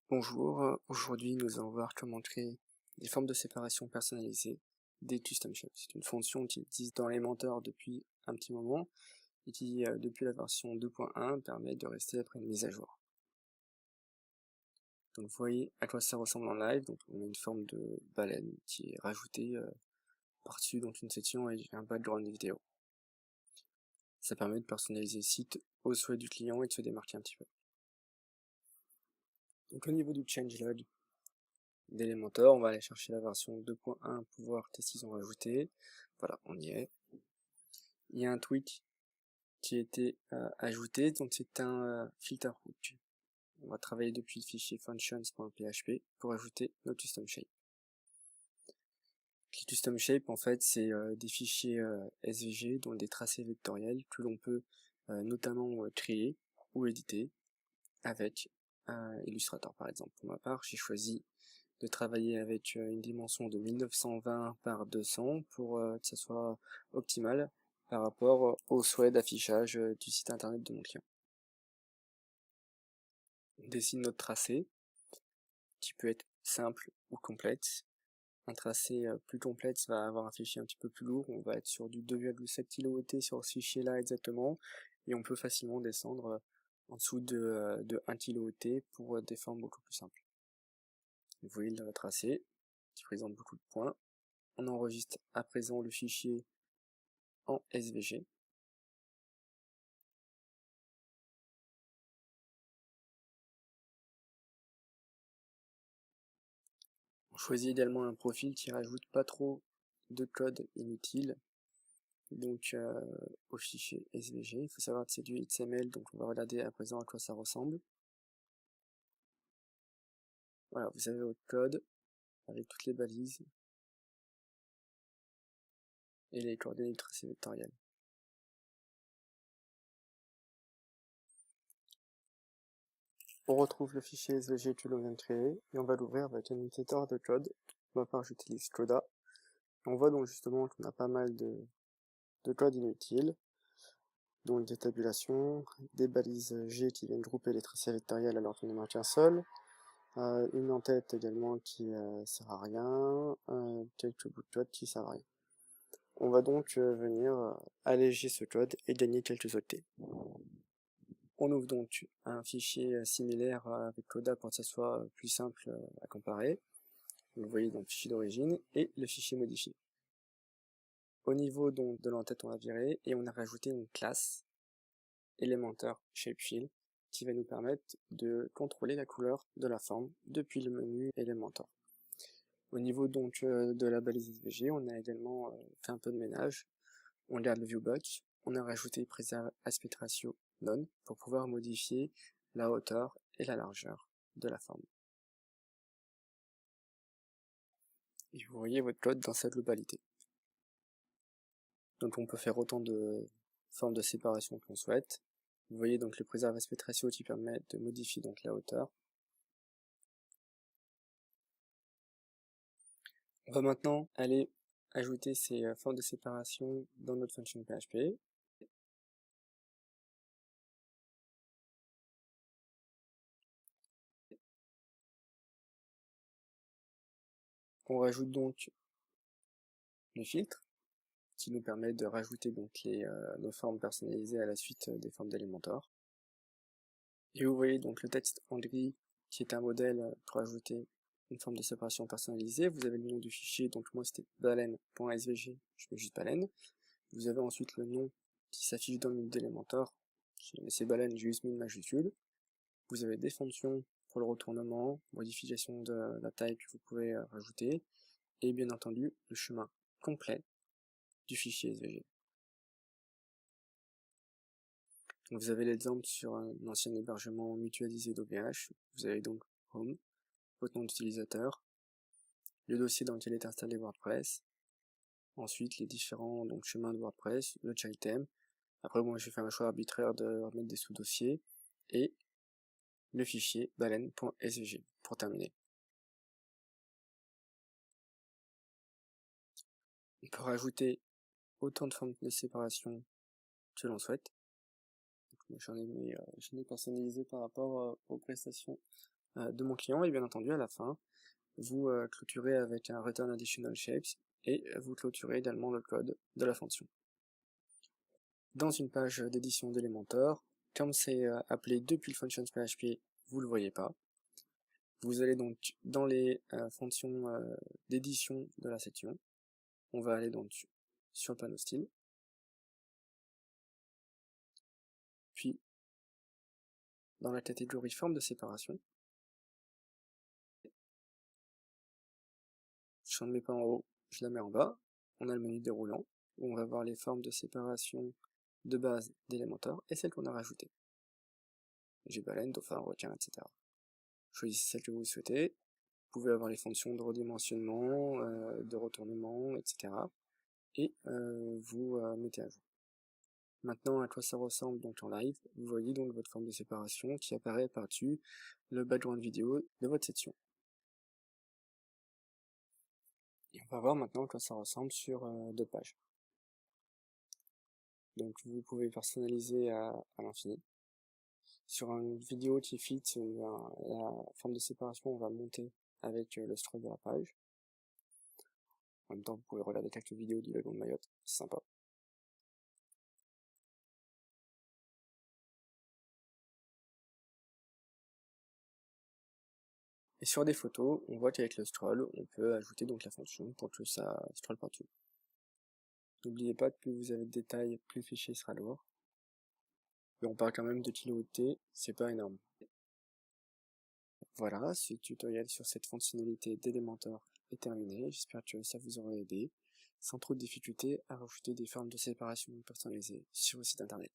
Bonjour, aujourd'hui nous allons voir comment créer des formes de séparation personnalisées des custom shapes. C'est une fonction qui existe dans Elementor depuis un petit moment et qui, depuis la version 2.1, permet de rester après une mise à jour. Donc vous voyez à quoi ça ressemble en live. Donc on a une forme de baleine qui est rajoutée par-dessus donc une section et un background vidéo. Ça permet de personnaliser le site au souhait du client et de se démarquer un petit peu. Donc au niveau du changelog d'Elementor, on va aller chercher la version 2.1 pour voir qu'est-ce qu'ils ont rajouté. Voilà, on y est. Il y a un tweak qui a été ajouté, donc c'est un filter hook. On va travailler depuis le fichier functions.php pour ajouter nos custom shape. Les custom shape, en fait, c'est des fichiers SVG, donc des tracés vectoriels que l'on peut notamment créer ou éditer avec Illustrator, par exemple. Pour ma part, j'ai choisi de travailler avec une dimension de 1920 par 200 pour que ça soit optimal par rapport au souhait d'affichage du site internet de mon client. On dessine notre tracé, qui peut être simple ou complexe. Un tracé plus complexe va avoir un fichier un petit peu plus lourd, on va être sur du 2,7 kilo sur ce fichier-là exactement, et on peut facilement descendre en dessous de 1 kilo pour des formes beaucoup plus simples. Vous voyez le tracé, qui présente beaucoup de points. On enregistre à présent le fichier en SVG. On choisit également un profil qui rajoute pas trop de code inutile donc au fichier SVG. Il faut savoir que c'est du XML, donc on va regarder à présent à quoi ça ressemble. Voilà, vous avez votre code avec toutes les balises et les coordonnées du tracé vectoriel. On retrouve le fichier SVG que l'on vient de créer et on va l'ouvrir avec un éditeur de code. Pour ma part, j'utilise Coda. On voit donc justement qu'on a pas mal de code inutile, donc des tabulations, des balises G qui viennent grouper les tracés vectoriels alors qu'on n'en a qu'un seul, une en-tête également qui sert à rien, quelques bouts de code qui servent à rien. On va donc venir alléger ce code et gagner quelques octets. On ouvre donc un fichier similaire avec Coda pour que ça soit plus simple à comparer. Vous voyez donc le fichier d'origine et le fichier modifié. Au niveau donc de l'entête, on va virer et on a rajouté une classe Elementor Shapefill qui va nous permettre de contrôler la couleur de la forme depuis le menu Elementor. Au niveau donc de la balise SVG, on a également fait un peu de ménage. On garde le viewbox, on a rajouté Preserve Aspect Ratio None pour pouvoir modifier la hauteur et la largeur de la forme. Et vous voyez votre code dans sa globalité. Donc on peut faire autant de formes de séparation qu'on souhaite. Vous voyez donc le Preserve Aspect Ratio qui permet de modifier donc la hauteur. On va maintenant aller ajouter ces formes de séparation dans notre fonction PHP. On rajoute donc le filtre qui nous permet de rajouter donc nos formes personnalisées à la suite des formes d'Elementor. Et vous voyez donc le texte en gris qui est un modèle pour ajouter une forme de séparation personnalisée. Vous avez le nom du fichier, donc moi c'était baleine.svg, je mets juste baleine. Vous avez ensuite le nom qui s'affiche dans le menu d'Elementor, c'est baleine, j'ai juste mis une majuscule. Vous avez des fonctions pour le retournement, modification de la taille que vous pouvez rajouter, et bien entendu le chemin complet du fichier SVG. Donc vous avez l'exemple sur un ancien hébergement mutualisé d'OVH, vous avez donc Home, votre nom d'utilisateur, le dossier dans lequel est installé WordPress, ensuite les différents donc, chemins de WordPress, le child theme, après moi j'ai fait un choix arbitraire de remettre des sous-dossiers, et le fichier baleine.svg pour terminer. On peut rajouter autant de formes de séparation que l'on souhaite. J'en ai personnalisé par rapport aux prestations de mon client, et bien entendu à la fin, vous clôturez avec un return additional shapes, et vous clôturez également le code de la fonction. Dans une page d'édition d'Elementor, comme c'est appelé depuis le functions.php, vous ne le voyez pas. Vous allez donc dans les fonctions d'édition de la section. On va aller donc sur le panneau style. Puis, dans la catégorie forme de séparation, je ne mets pas en haut, je la mets en bas. On a le menu déroulant, où on va voir les formes de séparation de base d'Elementor et celles qu'on a rajoutées. Gbalen, dauphin, requin, etc. Choisissez celle que vous souhaitez. Vous pouvez avoir les fonctions de redimensionnement, de retournement, etc. Et vous mettez à jour. Maintenant, à quoi ça ressemble donc en live? Vous voyez donc votre forme de séparation qui apparaît par-dessus le background vidéo de votre section. Et on va voir maintenant à quoi ça ressemble sur d'autres pages. Donc vous pouvez personnaliser à l'infini. Sur une vidéo qui fit la forme de séparation, on va monter avec le scroll de la page. En même temps, vous pouvez regarder quelques vidéos du lagon de Mayotte, c'est sympa. Et sur des photos, on voit qu'avec le scroll, on peut ajouter donc la fonction pour que ça scrolle partout. N'oubliez pas que plus vous avez de détails, plus le fichier sera lourd. Mais on parle quand même de kilooctets, c'est pas énorme. Voilà, ce tutoriel sur cette fonctionnalité d'Elementor est terminé. J'espère que ça vous aura aidé, sans trop de difficultés, à rajouter des formes de séparation personnalisées sur le site internet.